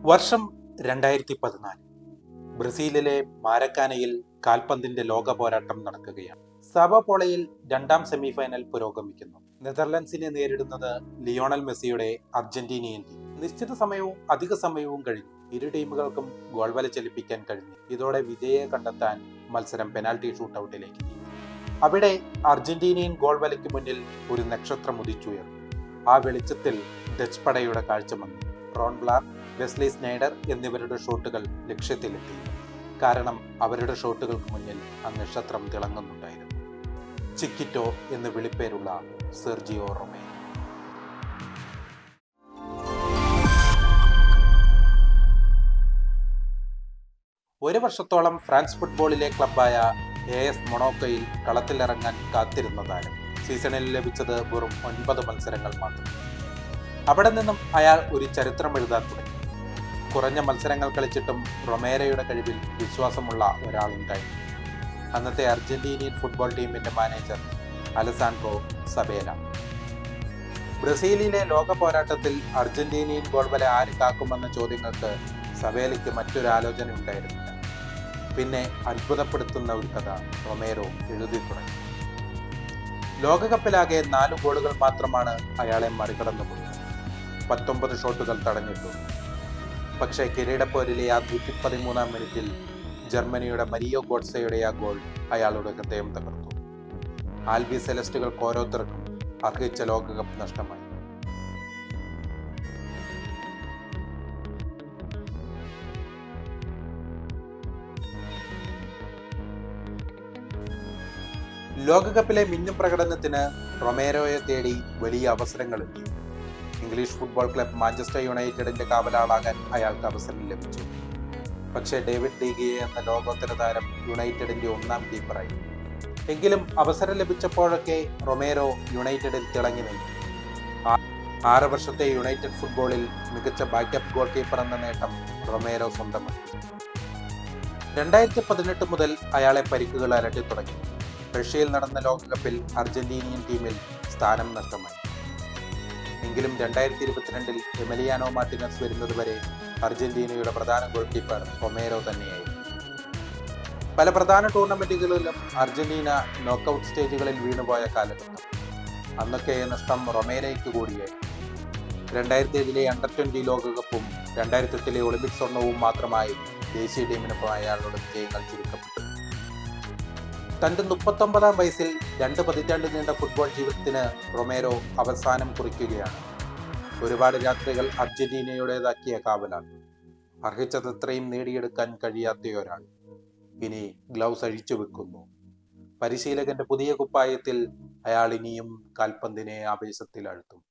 വർഷം 2014. ബ്രസീലിലെ മാരക്കാനയിൽ കാൽപന്തിന്റെ ലോക പോരാട്ടം നടക്കുകയാണ്. സാവോപോളയിൽ രണ്ടാം സെമിഫൈനൽ പുരോഗമിക്കുന്നു. നെതർലൻഡ്സിനെ നേരിടുന്നത് ലിയോണൽ മെസ്സിയുടെ അർജന്റീനിയൻ ടീം. നിശ്ചിത സമയവും അധിക സമയവും കഴിഞ്ഞു. ഇരു ടീമുകൾക്കും ഗോൾ വല ചലിപ്പിക്കാൻ കഴിഞ്ഞു. ഇതോടെ വിജയെ കണ്ടെത്താൻ മത്സരം പെനാൽറ്റി ഷൂട്ടൌട്ടിലേക്ക് നീങ്ങി. അവിടെ അർജന്റീനിയൻ ഗോൾ വലയ്ക്ക് മുന്നിൽ ഒരു നക്ഷത്രം ഉദിച്ചുയർന്നു. ആ വെളിച്ചത്തിൽ ഡച്ച് പടയുടെ കാഴ്ച മങ്ങി. റോൺ ബ്ലാർ, വെസ്ലി സ്നൈഡർ എന്നിവരുടെ ഷോട്ടുകൾ ലക്ഷ്യത്തിലെത്തി. കാരണം അവരുടെ ഷോട്ടുകൾക്ക് മുന്നിൽ ആ നക്ഷത്രം തിളങ്ങുന്നുണ്ടായിരുന്നു. ചിക്കിറ്റോ എന്ന് വിളിപ്പേരുള്ള സെർജിയോ റൊമേറോ. ഒരു വർഷത്തോളം ഫ്രാൻസ് ഫുട്ബോളിലെ ക്ലബ്ബായ AS മൊണോക്കോയിൽ കളത്തിലിറങ്ങാൻ കാത്തിരുന്ന താരം സീസണിൽ ലഭിച്ചത് വെറും 9 മത്സരങ്ങൾ മാത്രം. അവിടെ നിന്നും അയാൾ ഒരു ചരിത്രം എഴുതാൻ തുടങ്ങി. കുറഞ്ഞ മത്സരങ്ങൾ കളിച്ചിട്ടും റൊമേരോയുടെ കഴിവിൽ വിശ്വാസമുള്ള ഒരാളുണ്ടായി. അന്നത്തെ അർജന്റീനിയൻ ഫുട്ബോൾ ടീമിന്റെ മാനേജർ അലസാൻഡ്രോ സബേല. ബ്രസീലിലെ ലോക പോരാട്ടത്തിൽ അർജന്റീനിയൻ ഗോൾ വല ആര് കാക്കുമെന്ന ചോദ്യങ്ങൾക്ക് സബേലയ്ക്ക് മറ്റൊരു ആലോചന ഉണ്ടായിരുന്നില്ല. പിന്നെ അത്ഭുതപ്പെടുത്തുന്ന ഒരു കഥ റൊമേരോ എഴുതി തുടങ്ങി. ലോകകപ്പിലാകെ 4 ഗോളുകൾ മാത്രമാണ് അയാളെ മറികടന്നുപോയത്. 19 ഷോട്ടുകൾ തടഞ്ഞിട്ടു. പക്ഷേ കിരീടപ്പോരിലെ ആ 113-ാം മിനിറ്റിൽ ജർമ്മനിയുടെ മരിയോ ഗോഡ്സെയുടെ ആ ഗോൾ അയാളുടെ ഹൃദയം തകർത്തു. ആൽബി സെലസ്റ്റുകൾക്ക് ഓരോരുത്തർക്കും അർഹിച്ച ലോകകപ്പ് നഷ്ടമായി. ലോകകപ്പിലെ മിന്നും പ്രകടനത്തിന് റൊമേരോയെ തേടി വലിയ അവസരങ്ങളെത്തി. ഇംഗ്ലീഷ് ഫുട്ബോൾ ക്ലബ് മാഞ്ചസ്റ്റർ യുണൈറ്റഡിന്റെ കാവലാളാകാൻ അയാൾക്ക് അവസരം ലഭിച്ചു. പക്ഷേ ഡേവിഡ് ഡീഗിയ എന്ന ലോകോത്തര താരം യുണൈറ്റഡിന്റെ 1ാം കീപ്പറായി. എങ്കിലും അവസരം ലഭിച്ചപ്പോഴൊക്കെ റൊമേരോ യുണൈറ്റഡിൽ തിളങ്ങി നിന്നു. 6 വർഷത്തെ യുണൈറ്റഡ് ഫുട്ബോളിൽ മികച്ച ബാക്കപ്പ് ഗോൾ കീപ്പർ എന്ന നേട്ടം റൊമേരോ സ്വന്തമാക്കി. 2018 മുതൽ അയാളെ പരിക്കുകൾ അലട്ടി തുടങ്ങി. റഷ്യയിൽ നടന്ന ലോകകപ്പിൽ അർജന്റീനിയൻ ടീമിൽ സ്ഥാനം നഷ്ടമായി. എങ്കിലും 2022 എമിലിയാനോ മാർട്ടിനസ് വരുന്നതുവരെ അർജന്റീനയുടെ പ്രധാന ഗോൾ കീപ്പർ റൊമേരോ തന്നെയായി. പല പ്രധാന ടൂർണമെന്റുകളിലും അർജന്റീന നോക്കൌട്ട് സ്റ്റേജുകളിൽ വീണുപോയ കാലഘട്ടം. അന്നൊക്കെ നഷ്ടം റൊമേരോയ്ക്ക് കൂടിയായി. 2007 അണ്ടർ 20 ലോകകപ്പും 2008 ഒളിമ്പിക് സ്വർണവും മാത്രമായി ദേശീയ ടീമിനൊപ്പം അയാളുടെ വിജയങ്ങൾ ചുരുക്കപ്പെട്ടു. തന്റെ 39-ാം വയസ്സിൽ 2 പതിറ്റാണ്ട് നീണ്ട ഫുട്ബോൾ ജീവിതത്തിന് റൊമേരോ അവസാനം കുറിക്കുകയാണ്. ഒരുപാട് രാത്രികൾ അർജന്റീനയുടേതാക്കിയ കാവലാണ്. അർഹിച്ചതത്രയും നേടിയെടുക്കാൻ കഴിയാത്തയൊരാൾ ഇനി ഗ്ലൗസ് അഴിച്ചു വെക്കുന്നു. പരിശീലകന്റെ പുതിയ കുപ്പായത്തിൽ അയാൾ ഇനിയും കാൽപന്തിനെ ആവേശത്തിൽ അഴുത്തും.